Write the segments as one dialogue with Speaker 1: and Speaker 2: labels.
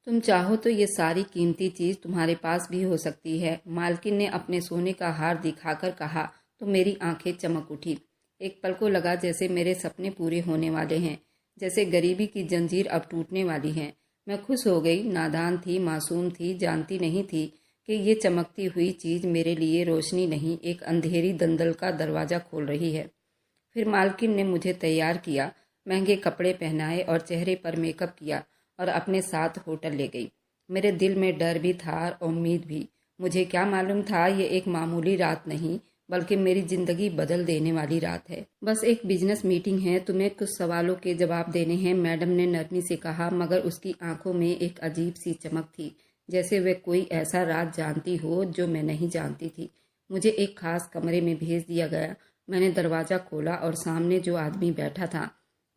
Speaker 1: तुम चाहो तो ये सारी कीमती चीज तुम्हारे पास भी हो सकती है। मालकिन ने अपने सोने का हार दिखाकर कहा तो मेरी आंखें चमक उठी। एक पल को लगा जैसे मेरे सपने पूरे होने वाले हैं, जैसे गरीबी की जंजीर अब टूटने वाली है। मैं खुश हो गई। नादान थी, मासूम थी, जानती नहीं थी कि ये चमकती हुई चीज मेरे लिए रोशनी नहीं, एक अंधेरी दलदल का दरवाजा खोल रही है। फिर मालकिन ने मुझे तैयार किया, महंगे कपड़े पहनाए और चेहरे पर मेकअप किया और अपने साथ होटल ले गई। मेरे दिल में डर भी था और उम्मीद भी। मुझे क्या मालूम था ये एक मामूली रात नहीं, बल्कि मेरी जिंदगी बदल देने वाली रात है। बस एक बिजनेस मीटिंग है, तुम्हें कुछ सवालों के जवाब देने हैं, मैडम ने नरमी से कहा, मगर उसकी आंखों में एक अजीब सी चमक थी, जैसे वह कोई ऐसा राज जानती हो जो मैं नहीं जानती थी। मुझे एक खास कमरे में भेज दिया गया। मैंने दरवाज़ा खोला और सामने जो आदमी बैठा था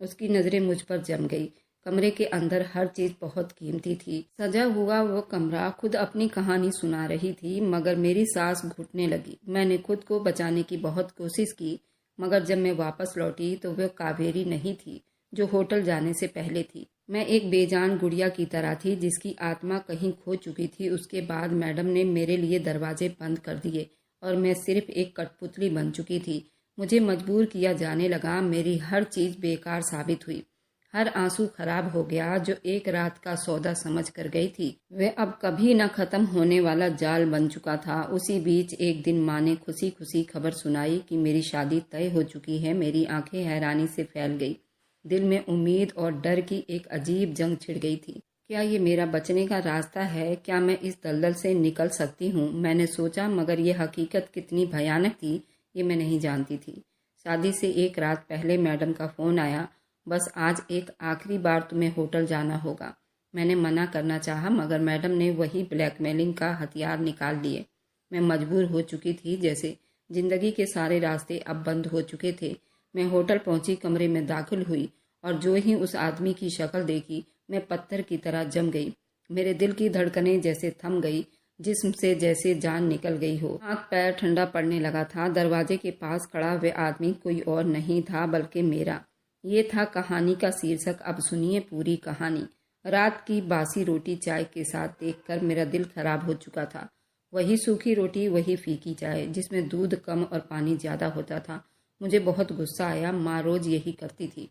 Speaker 1: उसकी नज़रें मुझ पर जम गई। कमरे के अंदर हर चीज़ बहुत कीमती थी। सजा हुआ वो कमरा खुद अपनी कहानी सुना रही थी, मगर मेरी सांस घुटने लगी। मैंने खुद को बचाने की बहुत कोशिश की, मगर जब मैं वापस लौटी तो वह कावेरी नहीं थी जो होटल जाने से पहले थी। मैं एक बेजान गुड़िया की तरह थी जिसकी आत्मा कहीं खो चुकी थी। उसके बाद मैडम ने मेरे लिए दरवाजे बंद कर दिए और मैं सिर्फ एक कठपुतली बन चुकी थी। मुझे मजबूर किया जाने लगा। मेरी हर चीज़ बेकार साबित हुई। हर आंसू खराब हो गया जो एक रात का सौदा समझ कर गई थी, वह अब कभी न खत्म होने वाला जाल बन चुका था। उसी बीच एक दिन माँ ने खुशी खुशी खबर सुनाई कि मेरी शादी तय हो चुकी है। मेरी आंखें हैरानी से फैल गई। दिल में उम्मीद और डर की एक अजीब जंग छिड़ गई थी। क्या ये मेरा बचने का रास्ता है? क्या मैं इस दलदल से निकल सकती हूँ? मैंने सोचा, मगर यह हकीकत कितनी भयानक थी ये मैं नहीं जानती थी। शादी से एक रात पहले मैडम का फ़ोन आया, बस आज एक आखिरी बार तुम्हें होटल जाना होगा। मैंने मना करना चाहा, मगर मैडम ने वही ब्लैकमेलिंग का हथियार निकाल लिए। मैं मजबूर हो चुकी थी, जैसे जिंदगी के सारे रास्ते अब बंद हो चुके थे। मैं होटल पहुंची, कमरे में दाखिल हुई और जो ही उस आदमी की शक्ल देखी, मैं पत्थर की तरह जम गई। मेरे दिल की धड़कनें जैसे थम गई, जिस्म से जैसे जान निकल गई हो। हाथ पैर ठंडा पड़ने लगा था। दरवाजे के पास खड़ा वह आदमी कोई और नहीं था बल्कि मेरा। ये था कहानी का शीर्षक। अब सुनिए पूरी कहानी। रात की बासी रोटी चाय के साथ देखकर मेरा दिल खराब हो चुका था। वही सूखी रोटी, वही फीकी चाय जिसमें दूध कम और पानी ज्यादा होता था। मुझे बहुत गुस्सा आया। माँ रोज यही करती थी।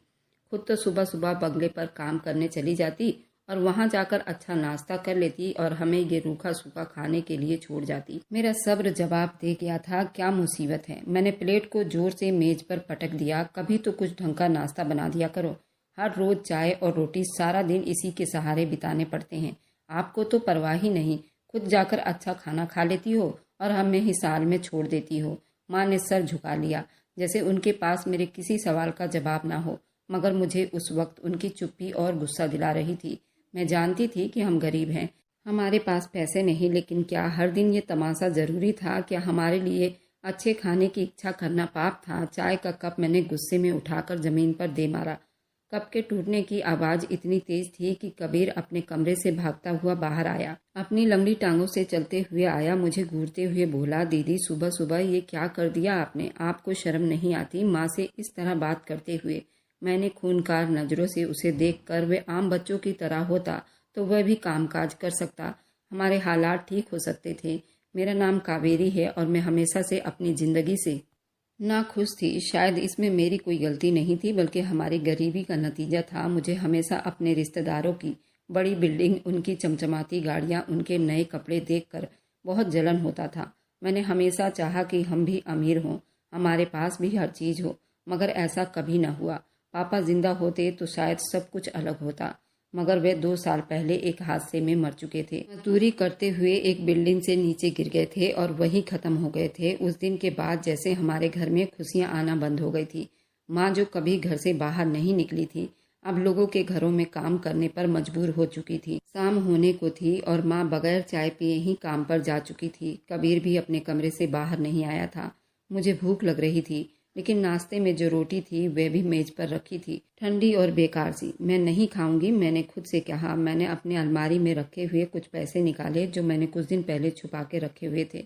Speaker 1: खुद तो सुबह सुबह बंगले पर काम करने चली जाती और वहां जाकर अच्छा नाश्ता कर लेती और हमें ये रूखा सूखा खाने के लिए छोड़ जाती। मेरा सब्र जवाब दे गया था। क्या मुसीबत है? मैंने प्लेट को जोर से मेज पर पटक दिया। कभी तो कुछ ढंग का नाश्ता बना दिया करो। हर रोज चाय और रोटी, सारा दिन इसी के सहारे बिताने पड़ते हैं। आपको तो परवाह ही नहीं। खुद जाकर अच्छा खाना खा लेती हो और हमें ही साल में छोड़ देती हो। माँ ने सर झुका लिया, जैसे उनके पास मेरे किसी सवाल का जवाब ना हो, मगर मुझे उस वक्त उनकी चुप्पी और गुस्सा दिला रही थी। मैं जानती थी कि हम गरीब हैं, हमारे पास पैसे नहीं, लेकिन क्या हर दिन ये तमाशा जरूरी था? क्या हमारे लिए अच्छे खाने की इच्छा करना पाप था? चाय का कप मैंने गुस्से में उठाकर जमीन पर दे मारा। कप के टूटने की आवाज इतनी तेज थी कि कबीर अपने कमरे से भागता हुआ बाहर आया। अपनी लंबी टांगों से चलते हुए आया। मुझे घूरते हुए बोला, दीदी सुबह सुबह ये क्या कर दिया आपने? आपको शर्म नहीं आती माँ से इस तरह बात करते हुए? मैंने खूनकार नजरों से उसे देखकर, वह आम बच्चों की तरह होता तो वह भी कामकाज कर सकता, हमारे हालात ठीक हो सकते थे। मेरा नाम कावेरी है और मैं हमेशा से अपनी जिंदगी से नाखुश थी। शायद इसमें मेरी कोई गलती नहीं थी, बल्कि हमारी गरीबी का नतीजा था। मुझे हमेशा अपने रिश्तेदारों की बड़ी बिल्डिंग, उनकी चमचमाती गाड़ियाँ, उनके नए कपड़े देखकर बहुत जलन होता था। मैंने हमेशा चाहा कि हम भी अमीर हों, हमारे पास भी हर चीज़ हो, मगर ऐसा कभी न हुआ। पापा जिंदा होते तो शायद सब कुछ अलग होता, मगर वे 2 साल पहले एक हादसे में मर चुके थे। मजदूरी करते हुए एक बिल्डिंग से नीचे गिर गए थे और वहीं खत्म हो गए थे। उस दिन के बाद जैसे हमारे घर में खुशियां आना बंद हो गई थी। माँ जो कभी घर से बाहर नहीं निकली थी, अब लोगों के घरों में काम करने पर मजबूर हो चुकी थी। शाम होने को थी और माँ बगैर चाय पिए ही काम पर जा चुकी थी। कबीर भी अपने कमरे से बाहर नहीं आया था। मुझे भूख लग रही थी, लेकिन नाश्ते में जो रोटी थी वह भी मेज पर रखी थी, ठंडी और बेकार सी। मैं नहीं खाऊंगी, मैंने खुद से कहा। मैंने अपने अलमारी में रखे हुए कुछ पैसे निकाले जो मैंने कुछ दिन पहले छुपा के रखे हुए थे।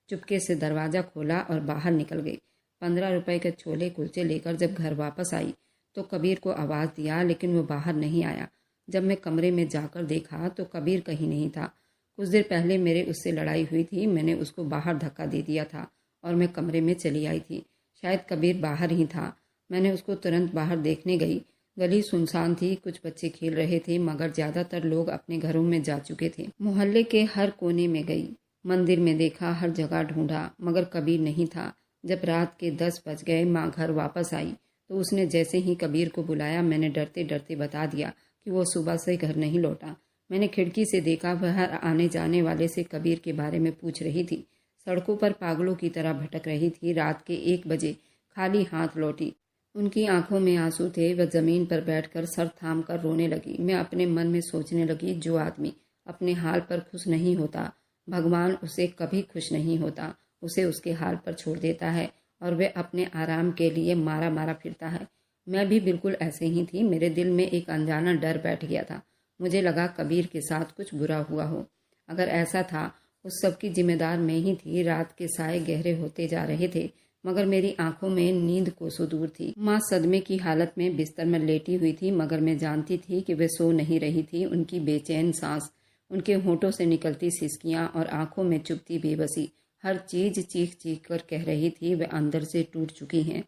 Speaker 1: चुपके से दरवाजा खोला और बाहर निकल गई। 15 रुपए के छोले कुलचे लेकर जब घर वापस आई तो कबीर को आवाज़ दिया, लेकिन वो बाहर नहीं आया। जब मैं कमरे में जाकर देखा तो कबीर कहीं नहीं था। कुछ देर पहले मेरे उससे लड़ाई हुई थी, मैंने उसको बाहर धक्का दे दिया था और मैं कमरे में चली आई थी। शायद कबीर बाहर ही था। मैंने उसको तुरंत बाहर देखने गई। गली सुनसान थी, कुछ बच्चे खेल रहे थे मगर ज़्यादातर लोग अपने घरों में जा चुके थे। मोहल्ले के हर कोने में गई, मंदिर में देखा, हर जगह ढूंढा मगर कबीर नहीं था। जब रात के 10 बज गए माँ घर वापस आई तो उसने जैसे ही कबीर को बुलाया मैंने डरते डरते बता दिया कि वो सुबह से घर नहीं लौटा। मैंने खिड़की से देखा वह हर आने जाने वाले से कबीर के बारे में पूछ रही थी। सड़कों पर पागलों की तरह भटक रही थी। रात के 1 बजे खाली हाथ लौटी। उनकी आंखों में आंसू थे। वह जमीन पर बैठकर सर थाम कर रोने लगी। मैं अपने मन में सोचने लगी, जो आदमी अपने हाल पर खुश नहीं होता भगवान उसे कभी खुश नहीं होता, उसे उसके हाल पर छोड़ देता है और वह अपने आराम के लिए मारा मारा फिरता है। मैं भी बिल्कुल ऐसे ही थी। मेरे दिल में एक अनजाना डर बैठ गया था। मुझे लगा कबीर के साथ कुछ बुरा हुआ हो। अगर ऐसा था उस सब की जिम्मेदार मैं ही थी। रात के साए गहरे होते जा रहे थे मगर मेरी आंखों में नींद कोसों दूर थी। माँ सदमे की हालत में बिस्तर में लेटी हुई थी मगर मैं जानती थी कि वे सो नहीं रही थी। उनकी बेचैन सांस, उनके होठों से निकलती सिसकियां और आंखों में चुभती बेबसी, हर चीज चीख चीख कर कह रही थी वे अंदर से टूट चुकी हैं।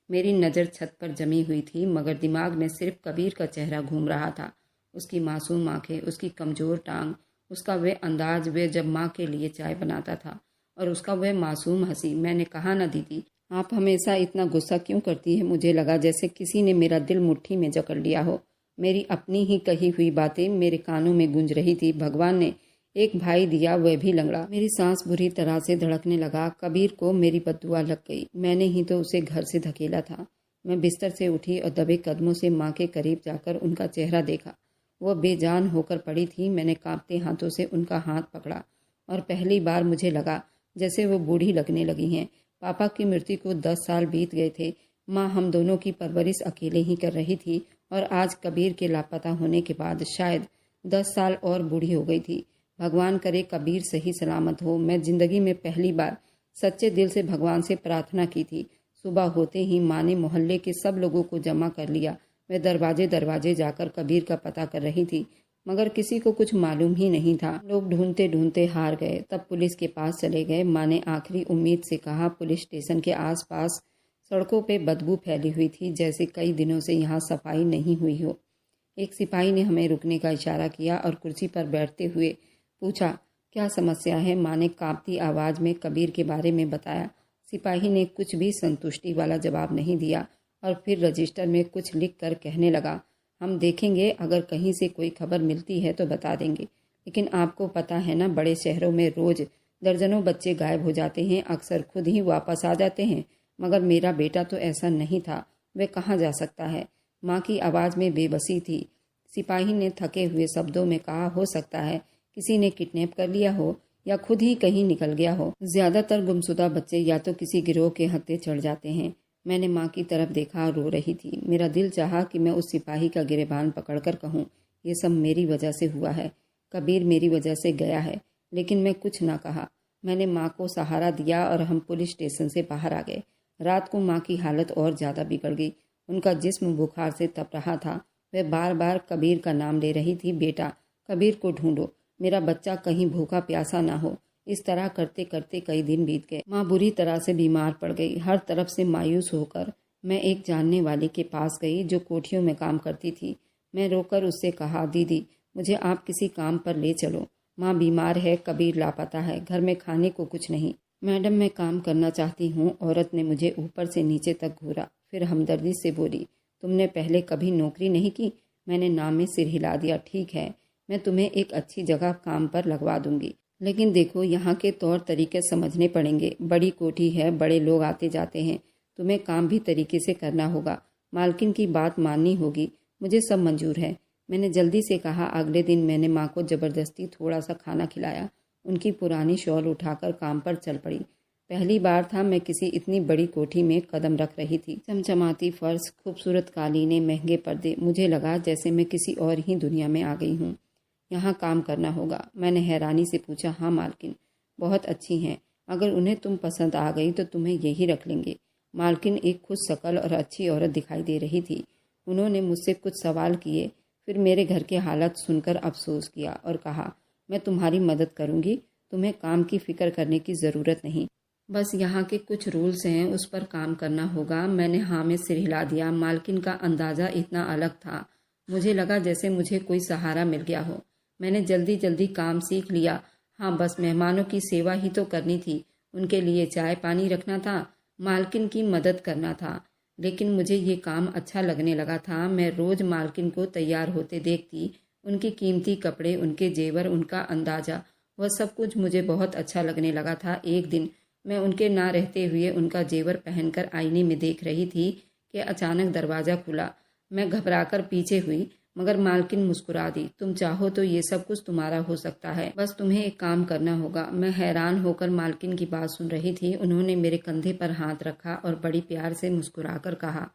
Speaker 1: मेरी नज़र छत पर जमी हुई थी मगर दिमाग में सिर्फ कबीर का चेहरा घूम रहा था। उसकी मासूम आंखें, उसकी कमजोर टांग, उसका वह अंदाज, वे जब माँ के लिए चाय बनाता था और उसका वह मासूम हंसी। मैंने कहा ना दीदी, आप हमेशा इतना गुस्सा क्यों करती है? मुझे लगा जैसे किसी ने मेरा दिल मुट्ठी में जकड़ लिया हो। मेरी अपनी ही कही हुई बातें मेरे कानों में गूंज रही थी। भगवान ने एक भाई दिया, वह भी लंगड़ा। मेरी सांस बुरी तरह से धड़कने लगा। कबीर को मेरी बद्दुआ लग गई। मैंने ही तो उसे घर से धकेला था। मैं बिस्तर से उठी और दबे कदमों से माँ के करीब जाकर उनका चेहरा देखा। वह बेजान होकर पड़ी थी। मैंने कांपते हाथों से उनका हाथ पकड़ा और पहली बार मुझे लगा जैसे वो बूढ़ी लगने लगी हैं। पापा की मृत्यु को 10 साल बीत गए थे। माँ हम दोनों की परवरिश अकेले ही कर रही थी और आज कबीर के लापता होने के बाद शायद 10 साल और बूढ़ी हो गई थी। भगवान करे कबीर सही सलामत हो। मैं जिंदगी में पहली बार सच्चे दिल से भगवान से प्रार्थना की थी। सुबह होते ही माँ ने मोहल्ले के सब लोगों को जमा कर लिया। मैं दरवाजे दरवाजे जाकर कबीर का पता कर रही थी मगर किसी को कुछ मालूम ही नहीं था। लोग ढूंढते ढूंढते हार गए। तब पुलिस के पास चले गए। माँ ने आखिरी उम्मीद से कहा, पुलिस स्टेशन के आसपास सड़कों पे बदबू फैली हुई थी, जैसे कई दिनों से यहाँ सफाई नहीं हुई हो। एक सिपाही ने हमें रुकने का इशारा किया और कुर्सी पर बैठते हुए पूछा, क्या समस्या है? माँ ने कांपती आवाज़ में कबीर के बारे में बताया। सिपाही ने कुछ भी संतुष्टि वाला जवाब नहीं दिया और फिर रजिस्टर में कुछ लिख कर कहने लगा, हम देखेंगे, अगर कहीं से कोई खबर मिलती है तो बता देंगे। लेकिन आपको पता है ना, बड़े शहरों में रोज़ दर्जनों बच्चे गायब हो जाते हैं, अक्सर खुद ही वापस आ जाते हैं। मगर मेरा बेटा तो ऐसा नहीं था। वह कहाँ जा सकता है? माँ की आवाज़ में बेबसी थी। सिपाही ने थके हुए शब्दों में कहा, हो सकता है किसी ने किडनैप कर लिया हो या खुद ही कहीं निकल गया हो। ज़्यादातर गुमशुदा बच्चे या तो किसी गिरोह के हत्थे चढ़ जाते हैं। मैंने माँ की तरफ देखा, रो रही थी। मेरा दिल चाहा कि मैं उस सिपाही का गिरेबान पकड़कर कहूँ, ये सब मेरी वजह से हुआ है, कबीर मेरी वजह से गया है। लेकिन मैं कुछ ना कहा। मैंने माँ को सहारा दिया और हम पुलिस स्टेशन से बाहर आ गए। रात को माँ की हालत और ज़्यादा बिगड़ गई। उनका जिस्म बुखार से तप रहा था। वह बार बार कबीर का नाम ले रही थी। बेटा, कबीर को ढूंढो, मेरा बच्चा कहीं भूखा प्यासा ना हो। इस तरह करते करते कई दिन बीत गए। माँ बुरी तरह से बीमार पड़ गई। हर तरफ से मायूस होकर मैं एक जानने वाली के पास गई जो कोठियों में काम करती थी। मैं रोकर उससे कहा, दीदी मुझे आप किसी काम पर ले चलो, माँ बीमार है, कबीर लापता है, घर में खाने को कुछ नहीं। मैडम मैं काम करना चाहती हूँ। औरत ने मुझे ऊपर से नीचे तक घूरा, फिर हमदर्दी से बोली, तुमने पहले कभी नौकरी नहीं की? मैंने नाम में सिर हिला दिया। ठीक है, मैं तुम्हें एक अच्छी जगह काम पर लगवा दूंगी, लेकिन देखो यहाँ के तौर तरीके समझने पड़ेंगे। बड़ी कोठी है, बड़े लोग आते जाते हैं, तुम्हें काम भी तरीके से करना होगा, मालकिन की बात माननी होगी। मुझे सब मंजूर है, मैंने जल्दी से कहा। अगले दिन मैंने माँ को ज़बरदस्ती थोड़ा सा खाना खिलाया। उनकी पुरानी शॉल उठाकर काम पर चल पड़ी। पहली बार था मैं किसी इतनी बड़ी कोठी में कदम रख रही थी। चमचमाती फर्श, खूबसूरत कालीनें, महंगे पर्दे। मुझे लगा जैसे मैं किसी और ही दुनिया में आ गई हूँ। यहाँ काम करना होगा? मैंने हैरानी से पूछा। हाँ मालकिन, बहुत अच्छी हैं, अगर उन्हें तुम पसंद आ गई तो तुम्हें यही रख लेंगे। मालकिन एक खुश शकल और अच्छी औरत दिखाई दे रही थी। उन्होंने मुझसे कुछ सवाल किए, फिर मेरे घर के हालत सुनकर अफसोस किया और कहा, मैं तुम्हारी मदद करूँगी, तुम्हें काम की फ़िक्र करने की ज़रूरत नहीं, बस यहाँ के कुछ रूल्स हैं उस पर काम करना होगा। मैंने हाँ में सिर हिला दिया। मालकिन का अंदाज़ा इतना अलग था, मुझे लगा जैसे मुझे कोई सहारा मिल गया हो। मैंने जल्दी जल्दी काम सीख लिया। हाँ, बस मेहमानों की सेवा ही तो करनी थी, उनके लिए चाय पानी रखना था, मालकिन की मदद करना था। लेकिन मुझे ये काम अच्छा लगने लगा था। मैं रोज़ मालकिन को तैयार होते देखती, उनके कीमती कपड़े, उनके जेवर, उनका अंदाज़ा, वह सब कुछ मुझे बहुत अच्छा लगने लगा था। एक दिन मैं उनके ना रहते हुए उनका जेवर पहनकर आईने में देख रही थी कि अचानक दरवाज़ा खुला। मैं घबराकर पीछे हुई, मगर मालकिन मुस्कुरा दी। तुम चाहो तो ये सब कुछ तुम्हारा हो सकता है, बस तुम्हें एक काम करना होगा। मैं हैरान होकर मालकिन की बात सुन रही थी। उन्होंने मेरे कंधे पर हाथ रखा और बड़ी प्यार से मुस्कुराकर कहा,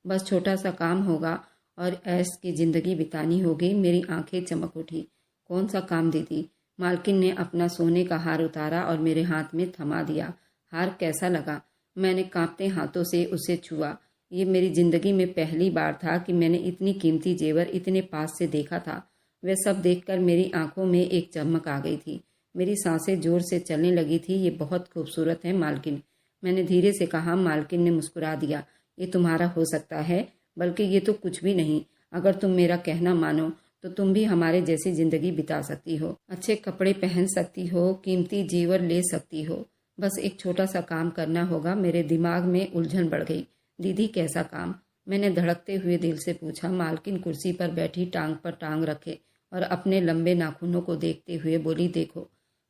Speaker 1: बस छोटा सा काम होगा और ऐश की ज़िंदगी बितानी होगी। मेरी आंखें चमक उठी। कौन सा काम दीदी? मालकिन ने अपना सोने का हार उतारा और मेरे हाथ में थमा दिया। हार कैसा लगा? मैंने कांपते हाथों से उसे छुआ। ये मेरी ज़िंदगी में पहली बार था कि मैंने इतनी कीमती जेवर इतने पास से देखा था। वह सब देखकर मेरी आंखों में एक चमक आ गई थी। मेरी सांसें जोर से चलने लगी थी। ये बहुत खूबसूरत है मालकिन, मैंने धीरे से कहा। मालकिन ने मुस्कुरा दिया। ये तुम्हारा हो सकता है, बल्कि ये तो कुछ भी नहीं। अगर तुम मेरा कहना मानो तो तुम भी हमारे जैसी ज़िंदगी बिता सकती हो, अच्छे कपड़े पहन सकती हो, कीमती जेवर ले सकती हो। बस एक छोटा सा काम करना होगा। मेरे दिमाग में उलझन बढ़ गई। दीदी कैसा काम? मैंने धड़कते हुए दिल से पूछा। मालकिन कुर्सी पर बैठी टांग पर टांग रखे और अपने लंबे नाखूनों को देखते हुए बोली, देखो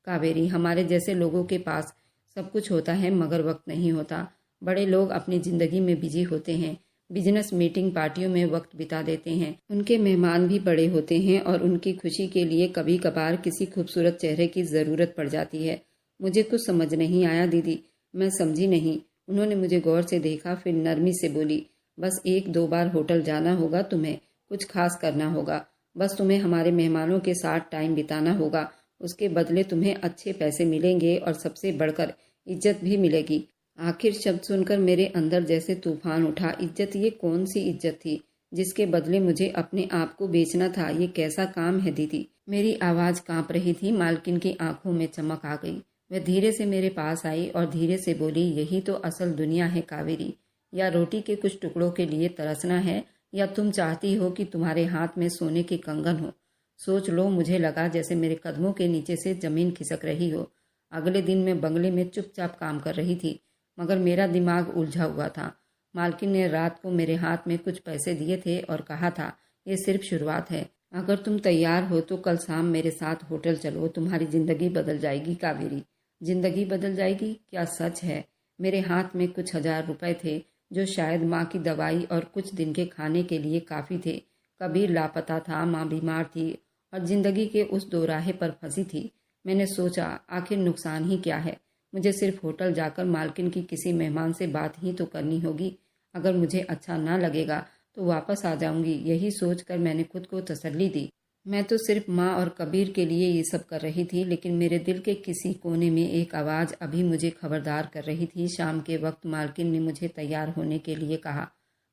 Speaker 1: कावेरी, हमारे जैसे लोगों के पास सब कुछ होता है मगर वक्त नहीं होता। बड़े लोग अपनी ज़िंदगी में बिजी होते हैं, बिजनेस मीटिंग पार्टियों में वक्त बिता देते हैं। उनके मेहमान भी बड़े होते हैं और उनकी खुशी के लिए कभी कभार किसी खूबसूरत चेहरे की ज़रूरत पड़ जाती है। मुझे कुछ समझ नहीं आया दीदी, मैं समझी नहीं। उन्होंने मुझे गौर से देखा, फिर नरमी से बोली, बस एक दो बार होटल जाना होगा तुम्हें, कुछ खास करना होगा। बस तुम्हें हमारे मेहमानों के साथ टाइम बिताना होगा। उसके बदले तुम्हें अच्छे पैसे मिलेंगे और सबसे बढ़कर इज्जत भी मिलेगी। आखिर शब्द सुनकर मेरे अंदर जैसे तूफान उठा। इज्जत? ये कौन सी इज्जत थी जिसके बदले मुझे अपने आप को बेचना था? ये कैसा काम है दीदी? मेरी आवाज़ कांप रही थी। मालकिन की आंखों में चमक आ गई। वह धीरे से मेरे पास आई और धीरे से बोली, यही तो असल दुनिया है कावेरी। या रोटी के कुछ टुकड़ों के लिए तरसना है, या तुम चाहती हो कि तुम्हारे हाथ में सोने के कंगन हो। सोच लो। मुझे लगा जैसे मेरे कदमों के नीचे से जमीन खिसक रही हो। अगले दिन मैं बंगले में चुपचाप काम कर रही थी, मगर मेरा दिमाग उलझा हुआ था। मालकिन ने रात को मेरे हाथ में कुछ पैसे दिए थे और कहा था, ये सिर्फ शुरुआत है। अगर तुम तैयार हो तो कल शाम मेरे साथ होटल चलो, तुम्हारी ज़िंदगी बदल जाएगी कावेरी। ज़िंदगी बदल जाएगी? क्या सच है? मेरे हाथ में कुछ 1000 रुपए थे, जो शायद माँ की दवाई और कुछ दिन के खाने के लिए काफ़ी थे। कबीर लापता था, माँ बीमार थी और ज़िंदगी के उस दोराहे पर फंसी थी। मैंने सोचा, आखिर नुकसान ही क्या है? मुझे सिर्फ होटल जाकर मालकिन की किसी मेहमान से बात ही तो करनी होगी। अगर मुझे अच्छा ना लगेगा तो वापस आ जाऊंगी। यही सोचकर मैंने खुद को तसल्ली दी। मैं तो सिर्फ माँ और कबीर के लिए ये सब कर रही थी, लेकिन मेरे दिल के किसी कोने में एक आवाज़ अभी मुझे खबरदार कर रही थी। शाम के वक्त मालकिन ने मुझे तैयार होने के लिए कहा।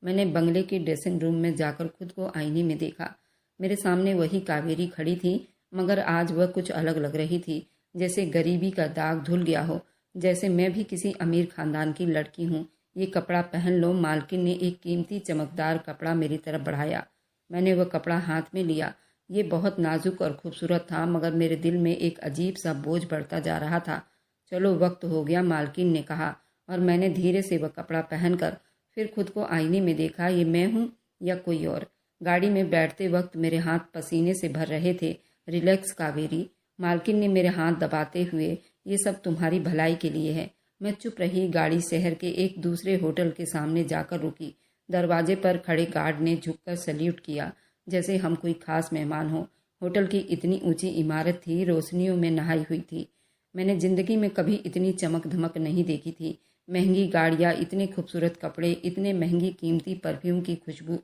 Speaker 1: मैंने बंगले के ड्रेसिंग रूम में जाकर खुद को आईने में देखा। मेरे सामने वही कावेरी खड़ी थी, मगर आज वह कुछ अलग लग रही थी। जैसे गरीबी का दाग धुल गया हो, जैसे मैं भी किसी अमीर खानदान की लड़की हूँ। ये कपड़ा पहन लो। मालकिन ने एक कीमती चमकदार कपड़ा मेरी तरफ बढ़ाया। मैंने वह कपड़ा हाथ में लिया। ये बहुत नाजुक और खूबसूरत था, मगर मेरे दिल में एक अजीब सा बोझ बढ़ता जा रहा था। चलो वक्त हो गया, मालकिन ने कहा, और मैंने धीरे से वह कपड़ा पहनकर फिर खुद को आईने में देखा। ये मैं हूँ या कोई और? गाड़ी में बैठते वक्त मेरे हाथ पसीने से भर रहे थे। रिलैक्स कावेरी, मालकिन ने मेरे हाथ दबाते हुए, ये सब तुम्हारी भलाई के लिए है। मैं चुप रही। गाड़ी शहर के एक दूसरे होटल के सामने जाकर रुकी। दरवाजे पर खड़े गार्ड ने झुककर सल्यूट किया, जैसे हम कोई खास मेहमान हो। होटल की इतनी ऊंची इमारत थी, रोशनियों में नहाई हुई थी। मैंने जिंदगी में कभी इतनी चमक धमक नहीं देखी थी। महंगी गाड़ियाँ, इतने खूबसूरत कपड़े, इतने महंगी कीमती परफ्यूम की खुशबू,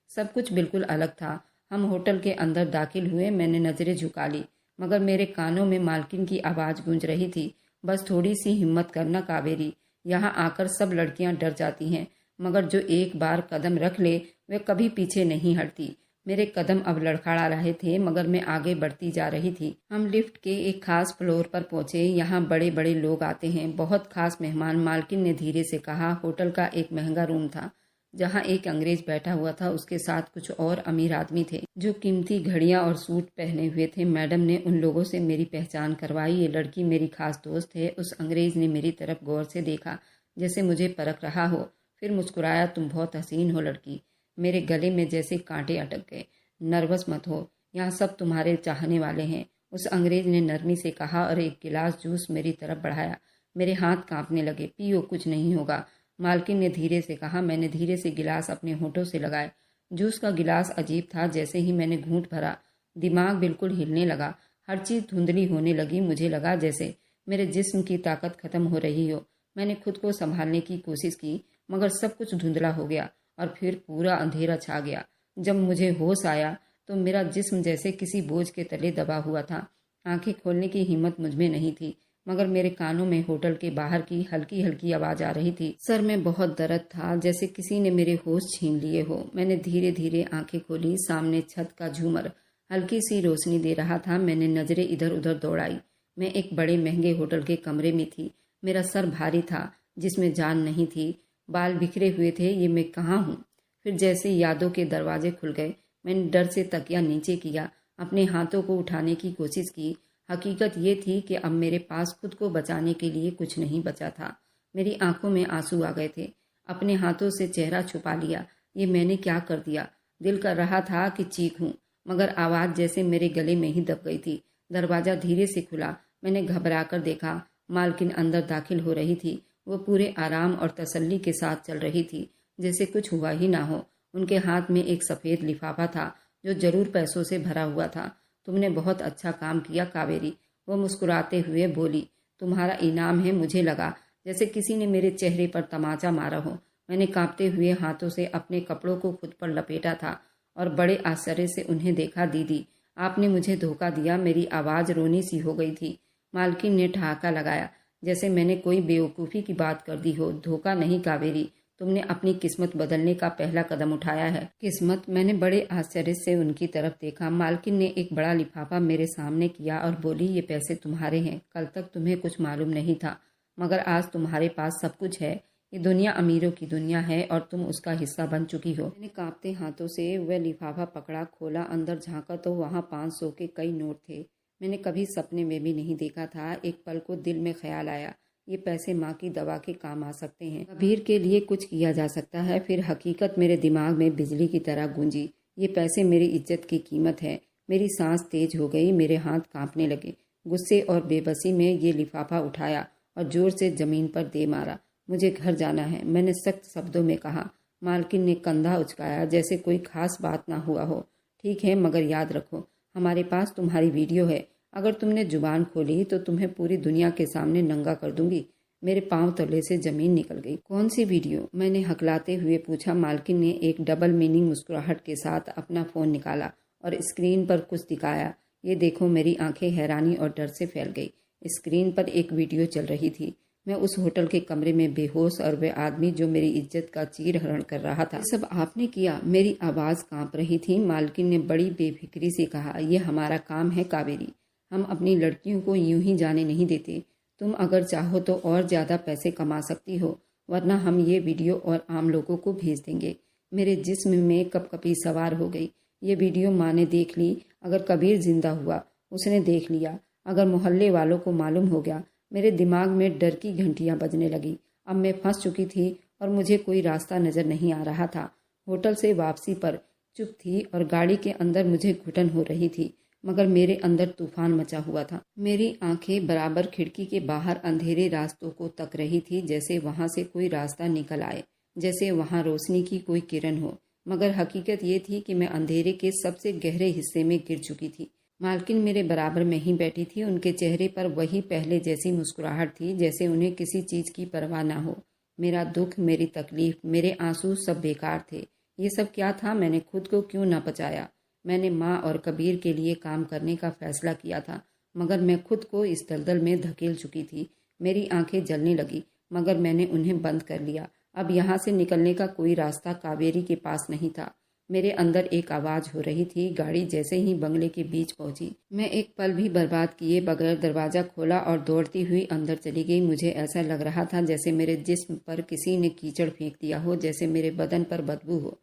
Speaker 1: सब कुछ बिल्कुल अलग था। हम होटल के अंदर दाखिल हुए। मैंने नज़रें झुका ली, मगर मेरे कानों में मालकिन की आवाज़ गूंज रही थी, बस थोड़ी सी हिम्मत करना कावेरी। यहाँ आकर सब लड़कियाँ डर जाती हैं, मगर जो एक बार कदम रख ले वह कभी पीछे नहीं हटती। मेरे कदम अब लड़खड़ा रहे थे, मगर मैं आगे बढ़ती जा रही थी। हम लिफ्ट के एक खास फ्लोर पर पहुंचे। यहाँ बड़े बड़े लोग आते हैं, बहुत खास मेहमान, मालकिन ने धीरे से कहा। होटल का एक महंगा रूम था जहाँ एक अंग्रेज बैठा हुआ था। उसके साथ कुछ और अमीर आदमी थे जो कीमती घड़ियां और सूट पहने हुए थे। मैडम ने उन लोगों से मेरी पहचान करवाई। ये लड़की मेरी खास दोस्त है। उस अंग्रेज ने मेरी तरफ गौर से देखा, जैसे मुझे परख रहा हो, फिर मुस्कुराया। तुम बहुत हसीन हो लड़की। मेरे गले में जैसे कांटे अटक गए। नर्वस मत हो, यहाँ सब तुम्हारे चाहने वाले हैं, उस अंग्रेज ने नरमी से कहा और एक गिलास जूस मेरी तरफ बढ़ाया। मेरे हाथ कांपने लगे। पियो, कुछ नहीं होगा, मालकिन ने धीरे से कहा। मैंने धीरे से गिलास अपने होठों से लगाए। जूस का गिलास अजीब था। जैसे ही मैंने घूंट भरा, दिमाग बिल्कुल हिलने लगा। हर चीज धुंधली होने लगी। मुझे लगा जैसे मेरे जिस्म की ताकत खत्म हो रही हो। मैंने खुद को संभालने की कोशिश की, मगर सब कुछ धुंधला हो गया और फिर पूरा अंधेरा छा गया। जब मुझे होश आया तो मेरा जिस्म जैसे किसी बोझ के तले दबा हुआ था। आंखें खोलने की हिम्मत मुझमें नहीं थी, मगर मेरे कानों में होटल के बाहर की हल्की हल्की आवाज आ रही थी। सर में बहुत दर्द था, जैसे किसी ने मेरे होश छीन लिए हो। मैंने धीरे धीरे आंखें खोली। सामने छत का झूमर हल्की सी रोशनी दे रहा था। मैंने नजरें इधर उधर दौड़ाई। मैं एक बड़े महंगे होटल के कमरे में थी। मेरा सर भारी था, जिसमें जान नहीं थी। बाल बिखरे हुए थे। ये मैं कहाँ हूँ? फिर जैसे यादों के दरवाजे खुल गए। मैंने डर से तकिया नीचे किया, अपने हाथों को उठाने की कोशिश की। हकीकत ये थी कि अब मेरे पास खुद को बचाने के लिए कुछ नहीं बचा था। मेरी आंखों में आंसू आ गए थे। अपने हाथों से चेहरा छुपा लिया। ये मैंने क्या कर दिया? दिल कर रहा था कि चीखूं, मगर आवाज जैसे मेरे गले में ही दब गई थी। दरवाजा धीरे से खुला। मैंने घबराकर देखा। मालकिन अंदर दाखिल हो रही थी। वो पूरे आराम और तसल्ली के साथ चल रही थी, जैसे कुछ हुआ ही ना हो। उनके हाथ में एक सफेद लिफाफा था जो जरूर पैसों से भरा हुआ था। तुमने बहुत अच्छा काम किया कावेरी, वो मुस्कुराते हुए बोली। तुम्हारा इनाम है। मुझे लगा जैसे किसी ने मेरे चेहरे पर तमाचा मारा हो। मैंने कांपते हुए हाथों से अपने कपड़ों को खुद पर लपेटा था और बड़े आश्चर्य से उन्हें देखा। दीदी, आपने मुझे धोखा दिया। मेरी आवाज रोनी सी हो गई थी। मालकिन ने ठहाका लगाया, जैसे मैंने कोई बेवकूफ़ी की बात कर दी हो। धोखा नहीं कावेरी, तुमने अपनी किस्मत बदलने का पहला कदम उठाया है। किस्मत? मैंने बड़े आश्चर्य से उनकी तरफ देखा। मालकिन ने एक बड़ा लिफाफा मेरे सामने किया और बोली, ये पैसे तुम्हारे हैं। कल तक तुम्हें कुछ मालूम नहीं था, मगर आज तुम्हारे पास सब कुछ है। ये दुनिया अमीरों की दुनिया है और तुम उसका हिस्सा बन चुकी हो। मैंने कांपते हाथों से वह लिफाफा पकड़ा, खोला, अंदर झांका तो वहाँ 500 के कई नोट थे। मैंने कभी सपने में भी नहीं देखा था। एक पल को दिल में ख्याल आया, ये पैसे माँ की दवा के काम आ सकते हैं। कबीर के लिए कुछ किया जा सकता है। फिर हकीकत मेरे दिमाग में बिजली की तरह गूंजी। ये पैसे मेरी इज्जत की कीमत है। मेरी सांस तेज हो गई, मेरे हाथ कांपने लगे। गुस्से और बेबसी में ये लिफाफा उठाया और जोर से जमीन पर दे मारा। मुझे घर जाना है, मैंने सख्त शब्दों में कहा। मालकिन ने कंधा उचकाया, जैसे कोई खास बात ना हुआ हो। ठीक है, मगर याद रखो, हमारे पास तुम्हारी वीडियो है। अगर तुमने जुबान खोली तो तुम्हें पूरी दुनिया के सामने नंगा कर दूंगी। मेरे पांव तले से जमीन निकल गई। कौन सी वीडियो? मैंने हकलाते हुए पूछा। मालकिन ने एक डबल मीनिंग मुस्कुराहट के साथ अपना फोन निकाला और स्क्रीन पर कुछ दिखाया। ये देखो। मेरी आंखें हैरानी और डर से फैल गई। स्क्रीन पर एक वीडियो चल रही थी। मैं उस होटल के कमरे में बेहोश और वह आदमी जो मेरी इज्जत का चीर हरण कर रहा था। सब आपने किया? मेरी आवाज कांप रही थी। मालकिन ने बड़ी बेफिक्री से कहा, यह हमारा काम है कावेरी। हम अपनी लड़कियों को यूं ही जाने नहीं देते। तुम अगर चाहो तो और ज्यादा पैसे कमा सकती हो, वरना हम ये वीडियो और आम लोगों को भेज देंगे। मेरे जिस्म में कपकपी सवार हो गई। ये वीडियो माँ ने देख ली, अगर कबीर जिंदा हुआ, उसने देख लिया, अगर मोहल्ले वालों को मालूम हो गया। मेरे दिमाग में डर की घंटियां बजने लगी। अब मैं फंस चुकी थी और मुझे कोई रास्ता नजर नहीं आ रहा था। होटल से वापसी पर चुप थी और गाड़ी के अंदर मुझे घुटन हो रही थी, मगर मेरे अंदर तूफान मचा हुआ था। मेरी आंखें बराबर खिड़की के बाहर अंधेरे रास्तों को तक रही थी, जैसे वहां से कोई रास्ता निकल आए, जैसे वहां रोशनी की कोई किरण हो। मगर हकीकत ये थी कि मैं अंधेरे के सबसे गहरे हिस्से में गिर चुकी थी। मालकिन मेरे बराबर में ही बैठी थी। उनके चेहरे पर वही पहले जैसी मुस्कुराहट थी, जैसे उन्हें किसी चीज की परवाह ना हो। मेरा दुख, मेरी तकलीफ, मेरे आंसू सब बेकार थे। ये सब क्या था? मैंने खुद को क्यों ना बचाया? मैंने माँ और कबीर के लिए काम करने का फैसला किया था, मगर मैं खुद को इस दलदल में धकेल चुकी थी। मेरी आंखें जलने लगी, मगर मैंने उन्हें बंद कर लिया। अब यहाँ से निकलने का कोई रास्ता कावेरी के पास नहीं था। मेरे अंदर एक आवाज़ हो रही थी। गाड़ी जैसे ही बंगले के बीच पहुंची, मैं एक पल भी बर्बाद किए बगैर दरवाज़ा खोला और दौड़ती हुई अंदर चली गई। मुझे ऐसा लग रहा था जैसे मेरे जिस्म पर किसी ने कीचड़ फेंक दिया हो, जैसे मेरे बदन पर बदबू हो।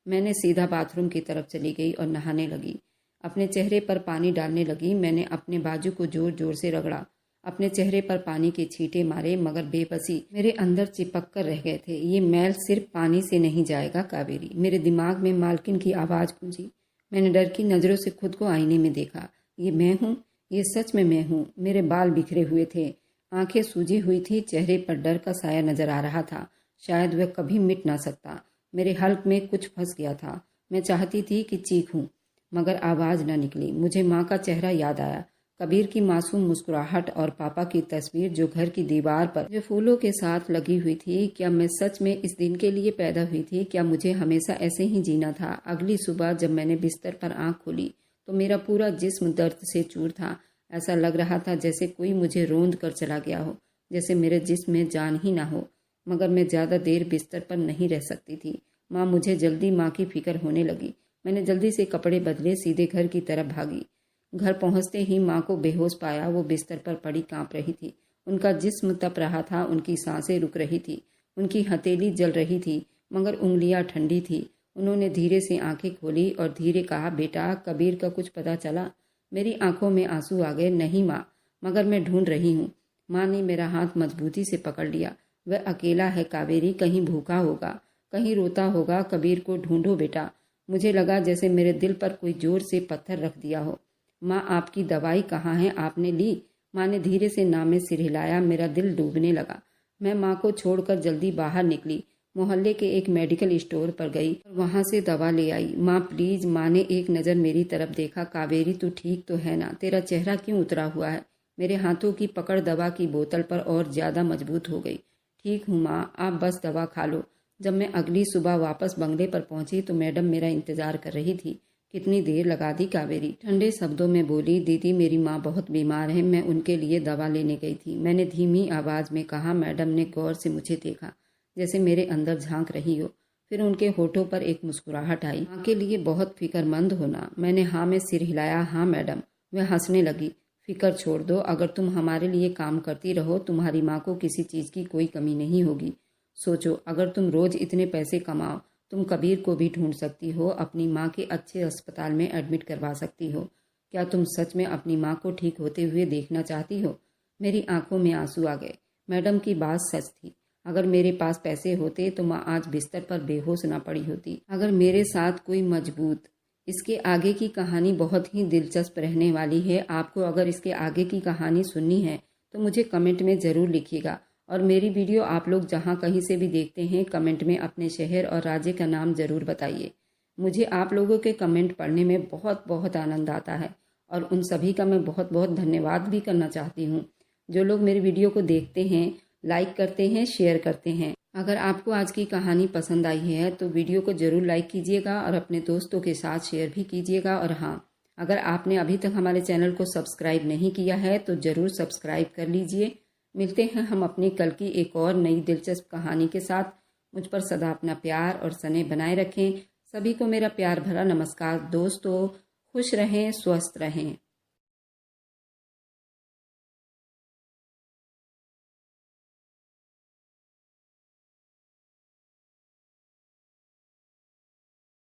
Speaker 1: मैंने सीधा बाथरूम की तरफ चली गई और नहाने लगी। अपने चेहरे पर पानी डालने लगी। मैंने अपने बाजू को जोर जोर से रगड़ा, अपने चेहरे पर पानी के छींटे मारे, मगर बेबसी मेरे अंदर चिपक कर रह गए थे। ये मैल सिर्फ पानी से नहीं जाएगा कावेरी। मेरे दिमाग में मालकिन की आवाज़ गूंजी। मैंने डर की नज़रों से खुद को आईने में देखा। ये मैं हूँ, ये सच में मैं हूँ। मेरे बाल बिखरे हुए थे, आंखें सूजी हुई थी, चेहरे पर डर का साया नजर आ रहा था। शायद वह कभी मिट ना सकता। मेरे हल्क में कुछ फंस गया था। मैं चाहती थी कि चीखूं, मगर आवाज़ न निकली। मुझे माँ का चेहरा याद आया, कबीर की मासूम मुस्कुराहट और पापा की तस्वीर जो घर की दीवार पर जो फूलों के साथ लगी हुई थी। क्या मैं सच में इस दिन के लिए पैदा हुई थी? क्या मुझे हमेशा ऐसे ही जीना था? अगली सुबह जब मैंने बिस्तर पर आंख खोली तो मेरा पूरा जिस्म दर्द से चूर था। ऐसा लग रहा था जैसे कोई मुझे रोंद कर चला गया हो, जैसे मेरे जिस्म में जान ही ना हो। मगर मैं ज़्यादा देर बिस्तर पर नहीं रह सकती थी। मुझे जल्दी माँ की फिक्र होने लगी। मैंने जल्दी से कपड़े बदले, सीधे घर की तरफ भागी। घर पहुंचते ही माँ को बेहोश पाया। वो बिस्तर पर पड़ी कांप रही थी। उनका जिस्म तप रहा था, उनकी सांसें रुक रही थी, उनकी हथेली जल रही थी, मगर उंगलियां ठंडी थी। उन्होंने धीरे से आंखें खोली और धीरे कहा, बेटा, कबीर का कुछ पता चला? मेरी आंखों में आंसू आ गए। नहीं माँ, मगर मैं ढूंढ रही हूँ। माँ ने मेरा हाथ मजबूती से पकड़ लिया। वह अकेला है कावेरी, कहीं भूखा होगा, कहीं रोता होगा। कबीर को ढूंढो बेटा। मुझे लगा जैसे मेरे दिल पर कोई जोर से पत्थर रख दिया हो। माँ, आपकी दवाई कहाँ है? आपने ली? माँ ने धीरे से नाम में सिर हिलाया। मेरा दिल डूबने लगा। मैं माँ को छोड़कर जल्दी बाहर निकली। मोहल्ले के एक मेडिकल स्टोर पर गई और वहाँ से दवा ले आई। माँ प्लीज। माँ ने एक नज़र मेरी तरफ देखा। कावेरी, तू ठीक तो है ना? तेरा चेहरा क्यों उतरा हुआ है? मेरे हाथों की पकड़ दवा की बोतल पर और ज्यादा मजबूत हो गई। ठीक हूँ माँ, आप बस दवा खा लो। जब मैं अगली सुबह वापस बंगले पर पहुंची तो मैडम मेरा इंतजार कर रही थी। कितनी देर लगा दी? कावेरी ठंडे शब्दों में बोली। दीदी, मेरी माँ बहुत बीमार है, मैं उनके लिए दवा लेने गई थी, मैंने धीमी आवाज में कहा। मैडम ने गौर से मुझे देखा, जैसे मेरे अंदर झांक रही हो। फिर उनके होठों पर एक मुस्कुराहट आई। माँ के लिए बहुत फिक्रमंद होना। मैंने हाँ में सिर हिलाया। हाँ मैडम। वह हंसने लगी। फिक्र छोड़ दो, अगर तुम हमारे लिए काम करती रहो तुम्हारी माँ को किसी चीज की कोई कमी नहीं होगी। सोचो, अगर तुम रोज इतने पैसे कमाओ, तुम कबीर को भी ढूंढ सकती हो, अपनी माँ के अच्छे अस्पताल में एडमिट करवा सकती हो। क्या तुम सच में अपनी माँ को ठीक होते हुए देखना चाहती हो? मेरी आंखों में आंसू आ गए। मैडम की बात सच थी। अगर मेरे पास पैसे होते तो माँ आज बिस्तर पर बेहोश ना पड़ी होती। अगर मेरे साथ कोई मजबूत। इसके आगे की कहानी बहुत ही दिलचस्प रहने वाली है। आपको अगर इसके आगे की कहानी सुननी है तो मुझे कमेंट में ज़रूर लिखिएगा। और मेरी वीडियो आप लोग जहाँ कहीं से भी देखते हैं, कमेंट में अपने शहर और राज्य का नाम ज़रूर बताइए। मुझे आप लोगों के कमेंट पढ़ने में बहुत बहुत आनंद आता है और उन सभी का मैं बहुत बहुत धन्यवाद भी करना चाहती हूँ जो लोग मेरी वीडियो को देखते हैं, लाइक करते हैं, शेयर करते हैं। अगर आपको आज की कहानी पसंद आई है तो वीडियो को ज़रूर लाइक कीजिएगा और अपने दोस्तों के साथ शेयर भी कीजिएगा। और हाँ, अगर आपने अभी तक हमारे चैनल को सब्सक्राइब नहीं किया है तो ज़रूर सब्सक्राइब कर लीजिए। मिलते हैं हम अपनी कल की एक और नई दिलचस्प कहानी के साथ। मुझ पर सदा अपना प्यार और स्नेह बनाए रखें। सभी को मेरा प्यार भरा नमस्कार। दोस्तों, खुश रहें, स्वस्थ रहें।